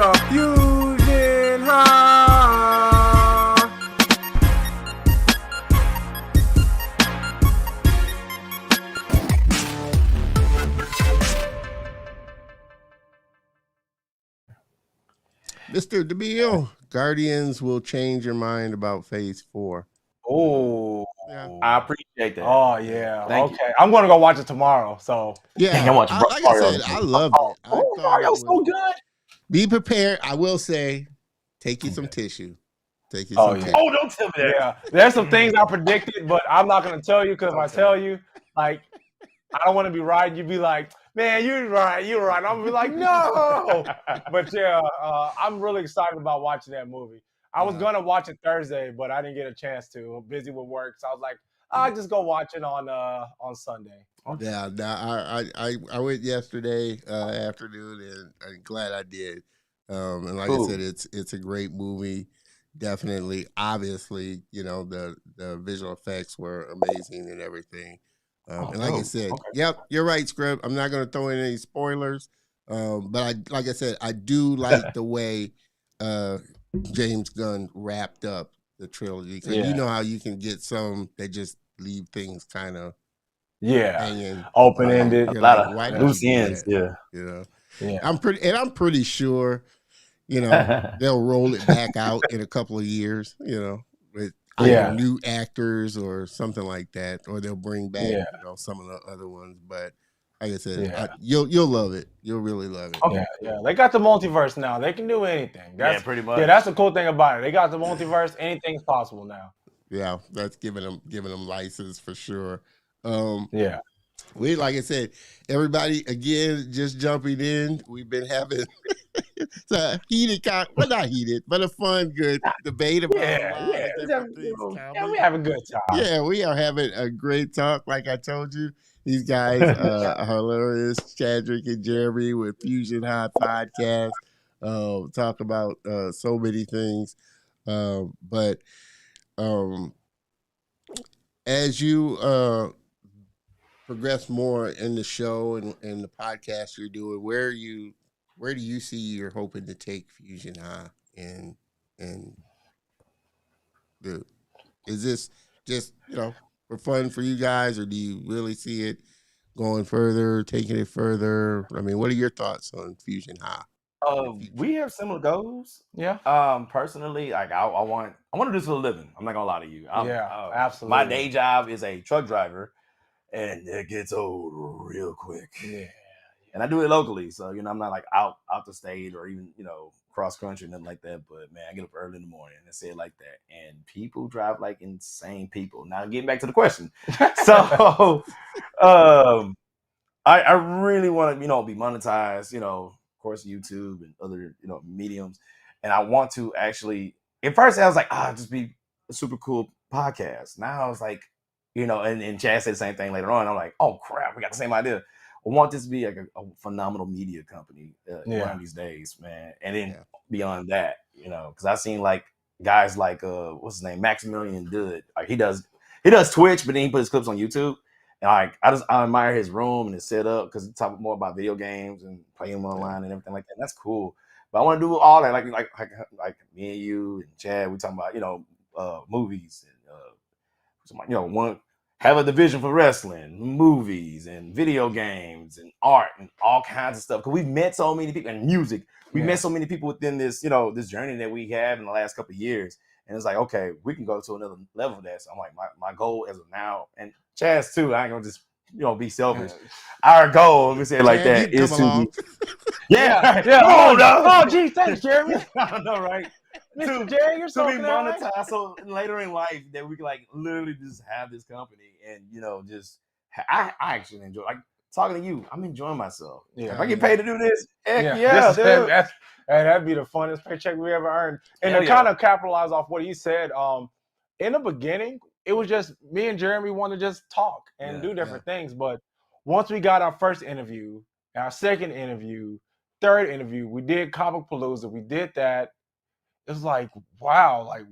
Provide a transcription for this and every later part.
are Fusion Haa. Mr. DeMille, Guardians will change your mind about Phase 4. Oh, Yeah. I appreciate that. Oh yeah. Thank Okay. I'm gonna go watch it tomorrow. So Yeah, I'm watching like I said, I loved it. I thought Mario's it so was, good. be prepared. I will say, take you some tissue. Take you Oh, some yeah. tissue. Oh, don't tell me that. Yeah. There's some things I predicted, but I'm not gonna tell you because if I tell you, like, I don't want to be right. You'd be like, man, you're right. You're right. I'm gonna be like, no. But yeah, I'm really excited about watching that movie. I was gonna watch it Thursday, but I didn't get a chance to. I'm busy with work, so I was like, I'll just go watch it on Sunday. Yeah, I went yesterday afternoon, and I'm glad I did. And like I said, it's a great movie. Definitely, obviously, you know, the visual effects were amazing and everything. And like I said, yep, you're right, Script. I'm not going to throw in any spoilers, but like I said, I do like the way James Gunn wrapped up the trilogy, because you know how you can get some that just leave things kind of hanging, open-ended, A lot of why did loose you do ends. that? Yeah. You know, Yeah. I'm pretty sure, you know, they'll roll it back out in a couple of years, you know, with either new actors or something like that, or they'll bring back you know, some of the other ones. But like I said, you'll love it. You'll really love it. Okay. Yeah, they got the multiverse now. They can do anything. That's, pretty much. Yeah, that's the cool thing about it. They got the multiverse. Anything's possible now. Yeah, that's giving them license for sure. We, like I said, everybody again just jumping in. We've been having a heated, well, not heated, but a fun, good debate about a lot of different things. Yeah, we have a good time. Yeah, we are having a great talk. Like I told you, these guys are hilarious. Chadrick and Jeremy with Fusion Haa Podcast talk about so many things. But as you progress more in the show and the podcast you're doing, where do you see you're hoping to take Fusion Haa, and is this just, you know, for fun for you guys, or do you really see it going further, taking it further? I mean, what are your thoughts on Fusion Haa? We have similar goals. Yeah. Personally, like I want to do this for a living. I'm not gonna lie to you. Absolutely. My day job is a truck driver, and it gets old real quick. Yeah. And I do it locally, so you know I'm not like out the state or even, you know, cross country, nothing like that. But man, I get up early in the morning and say it like that, and people drive like insane people. Now getting back to the question, so I really want to, you know, be monetized, you know, of course YouTube and other, you know, mediums, and I want to actually. At first I was like, just be a super cool podcast. Now I was like, you know, and Chad said the same thing later on. I'm like, oh crap, we got the same idea. I want this to be like a phenomenal media company one of these days, man. And then beyond that, you know, because I've seen like guys like what's his name, Maximilian Dood. Like he does Twitch, but then he puts his clips on YouTube. And like I admire his room and his setup, because he talks more about video games and playing them online and everything like that. And that's cool. But I want to do all that, like me and you and Chad. We talking about, you know, movies and you know, have a division for wrestling, movies, and video games, and art, and all kinds of stuff. Because we've met so many people, and music. We've met so many people within this, you know, this journey that we have in the last couple of years. And it's like, okay, we can go to another level of that. So I'm like, my goal as of now, and Chaz too, I ain't gonna just, you know, be selfish. Our goal, let me say it like that, is to be. Oh, gee, thanks, Jeremy. I know, right? Mr. Jerry, you're so to be monetized, so later in life that we can like literally just have this company, and you know, just I actually enjoy like talking to you. I'm enjoying myself. Yeah, if I get paid to do this, dude. That'd be the funnest paycheck we ever earned. And to kind of capitalize off what he said, in the beginning, it was just me and Jeremy wanted to just talk and do different things. But once we got our first interview, our second interview, third interview, we did Comicpalooza, we did that. It was like, wow, like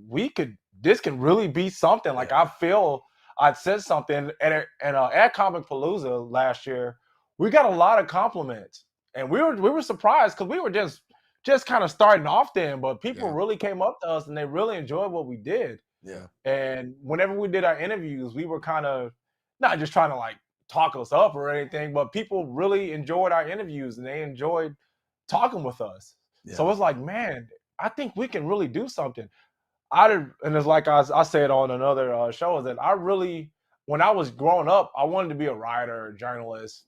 this can really be something. Like I feel I said something at Comicpalooza last year. We got a lot of compliments, and we were surprised because we were just just kind of starting off then, but people really came up to us and they really enjoyed what we did. Yeah. And whenever we did our interviews, we were kind of not just trying to like talk us up or anything, but people really enjoyed our interviews and they enjoyed talking with us. Yeah. So it's like, man, I think we can really do something. And it's like I said on another show, is that I really, when I was growing up, I wanted to be a writer, a journalist,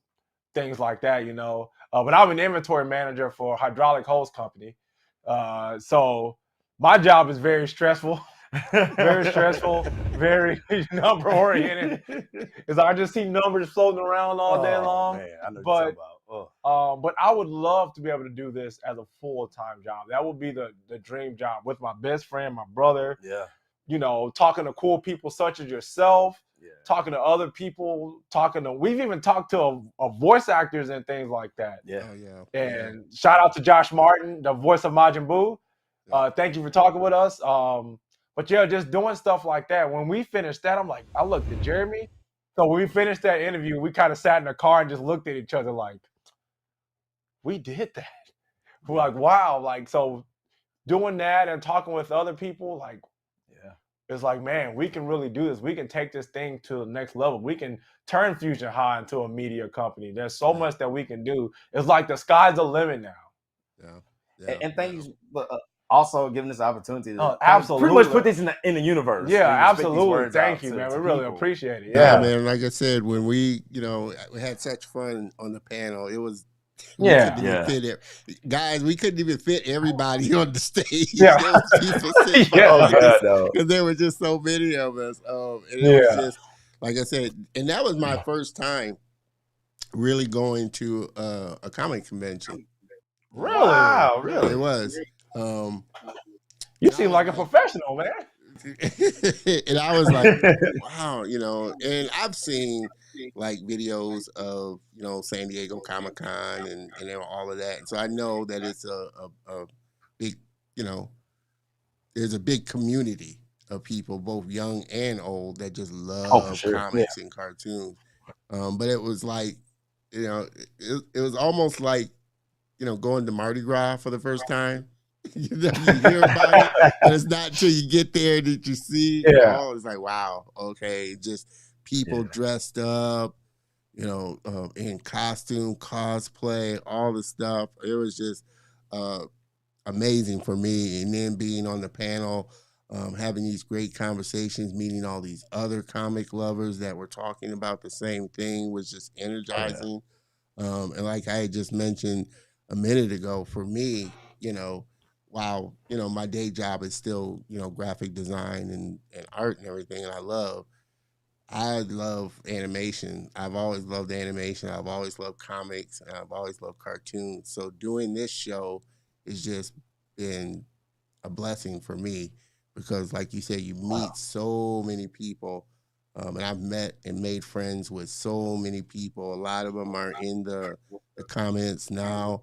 things like that, you know. But I'm an inventory manager for a hydraulic hose company. So my job is very stressful, very number oriented. Because I just see numbers floating around all day long. Man, I know what you're talking about. But I would love to be able to do this as a full-time job. That would be the dream job with my best friend, my brother. Yeah. You know, talking to cool people such as yourself. Yeah. Talking to other people, we've even talked to voice actors and things like that. Yeah. Oh, yeah. And shout out to Josh Martin, the voice of Majin Buu. Thank you for talking with us. But yeah, just doing stuff like that. When we finished that, I'm like, I looked at Jeremy. So when we finished that interview, we kind of sat in the car and just looked at each other like, we did that. We're like, wow. Like, so doing that and talking with other people, like, it's like, man, we can really do this. We can take this thing to the next level. We can turn Fusion Haa into a media company. There's so much that we can do. It's like the sky's the limit now. Yeah. And thank you for also giving this opportunity to absolutely pretty much put this in the universe. Yeah, absolutely. Thank you, man. We really appreciate it. Yeah, man. Like I said, when we had such fun on the panel, it was. Guys, we couldn't even fit everybody on the stage. Yeah. Because there were just so many of us. And it was just, like I said, and that was my first time really going to a comic convention. Really? Wow, really? It was. You seem like a professional, man. And I was like, wow, and I've seen like videos of San Diego Comic-Con and all of that, and so I know that it's a big there's a big community of people, both young and old, that just love comics and cartoons. But it was like it was almost like going to Mardi Gras for the first time. You hear about it, and it's not until you get there that you see. It's like, wow, okay, just people dressed up, in costume, cosplay, all the stuff. It was just amazing for me. And then being on the panel, having these great conversations, meeting all these other comic lovers that were talking about the same thing was just energizing. And like I had just mentioned a minute ago, for me, while my day job is still graphic design and art and everything, and I love animation. I've always loved animation. I've always loved comics, and I've always loved cartoons. So doing this show has just been a blessing for me, because like you said, you meet so many people, and I've met and made friends with so many people. A lot of them are in the comments now,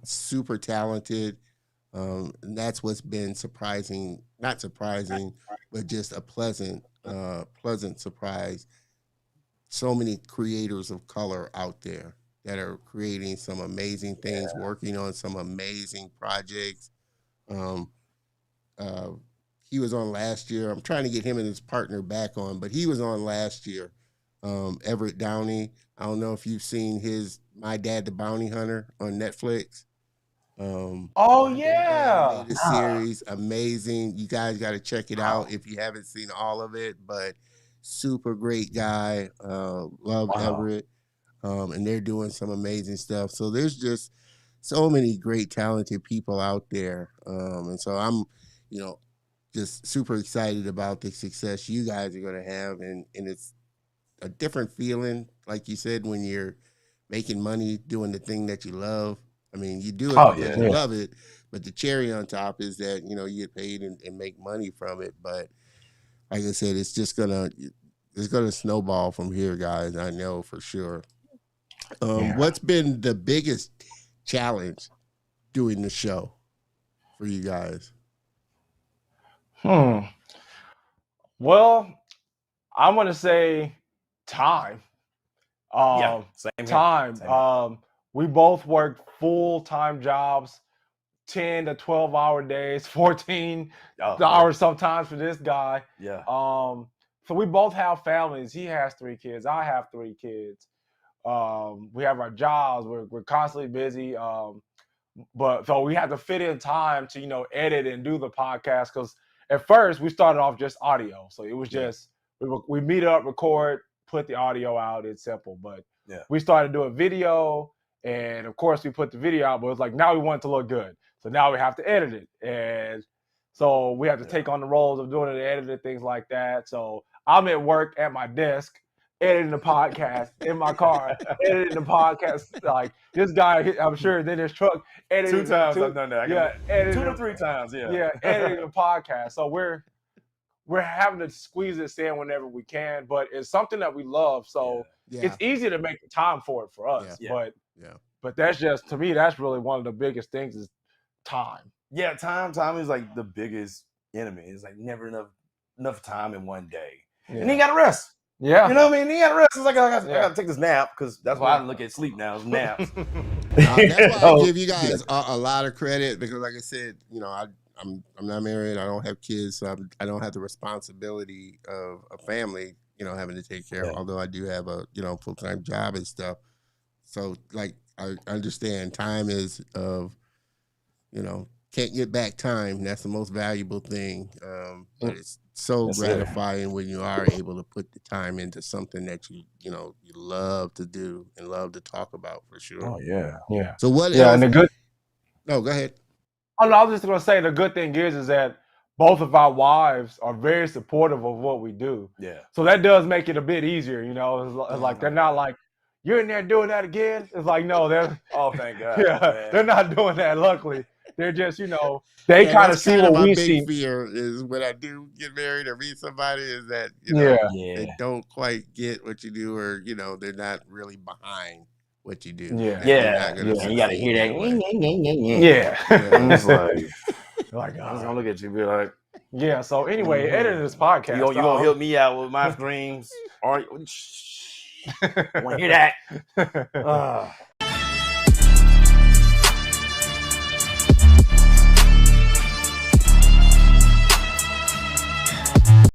super talented. And that's what's been surprising, not surprising, but just a pleasant surprise. So many creators of color out there that are creating some amazing things, working on some amazing projects. He was on last year. I'm trying to get him and his partner back on, but he was on last year. Everett Downey. I don't know if you've seen his My Dad the Bounty Hunter on Netflix. The series, amazing. You guys got to check it out if you haven't seen all of it. But super great guy. Love Everett, and they're doing some amazing stuff. So there's just so many great, talented people out there, and so I'm, just super excited about the success you guys are going to have, and it's a different feeling, like you said, when you're making money doing the thing that you love. I mean, you do it because you love it, but the cherry on top is that, you get paid and make money from it. But like I said, it's gonna snowball from here, guys. I know for sure. What's been the biggest challenge doing the show for you guys? Well, I'm gonna say time. Same time. here. We both work full-time jobs. 10 to 12-hour days, 14 hours sometimes for this guy. Yeah. So we both have families. He has 3 kids. I have 3 kids. We have our jobs. We're constantly busy. But so we have to fit in time to, edit and do the podcast. Because at first we started off just audio. So it was just, we meet up, record, put the audio out. It's simple. But we started doing video. And of course we put the video out, but it's like, now we want it to look good. So now we have to edit it. And so we have to take on the roles of doing it, editing, things like that. So I'm at work at my desk, editing the podcast in my car, editing the podcast. Like this guy, I'm sure in his truck, editing 2 times I've done that. Editing 2 to 3 times. Yeah. Yeah, editing the podcast. So we're having to squeeze this in whenever we can, but it's something that we love. So it's easy to make the time for it for us. But that's just, to me, that's really one of the biggest things is time. Yeah, time is like the biggest enemy. It's like never enough time in one day. And then you gotta rest. Yeah. You know what I mean? You gotta rest. It's like I gotta take this nap, because that's why I look at sleep now, is naps. That's why I give you guys a lot of credit, because like I said, I'm not married, I don't have kids, so I don't have the responsibility of a family, having to take care of, although I do have a, full-time job and stuff. So like I understand time is of, can't get back time. That's the most valuable thing. But it's so gratifying when you are able to put the time into something that you love to do and love to talk about, for sure. Oh yeah. So what? Yeah, and the good. No, go ahead. Oh no, I was just gonna say the good thing is that both of our wives are very supportive of what we do. Yeah. So that does make it a bit easier. It's like they're not like, you're in there doing that again. It's like, no, they're thank God. Yeah, they're not doing that. Luckily, they're just they kind of see what we see. My big fear is when I do get married or meet somebody is that they don't quite get what you do, or they're not really behind what you do. Yeah. You gotta hear that. Yeah. It's like I I was gonna look at you and be like, yeah. So anyway, editing this podcast, you gonna help me out with my streams? Want to hear that?